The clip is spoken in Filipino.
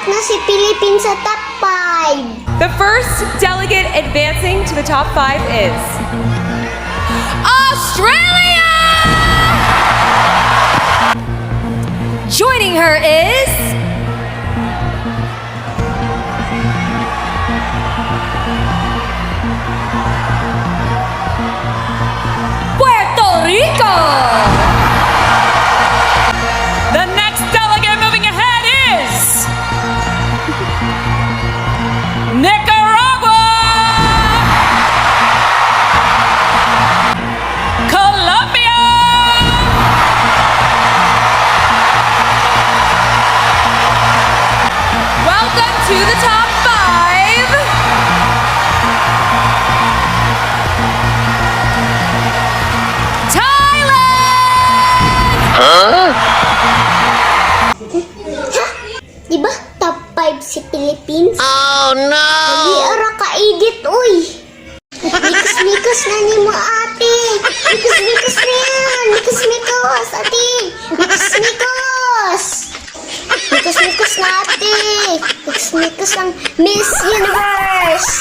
na si Philippines sa top 5. The first delegate advancing to the top 5 is Australia! Joining her is Puerto Rico! The next delegate moving ahead is Nicaragua! Colombia! Welcome to the top 5. Thailand! Diba top 5 si Philippines? Oh no! Hindi ara ka-edit, uy! Mikus-mikus na ni mo, ate! Mikus-mikus na yan! Mikus-mikus, ate! Mikus-mikus! Mikus-mikus na, ate! Mikus-mikus ang Miss Universe!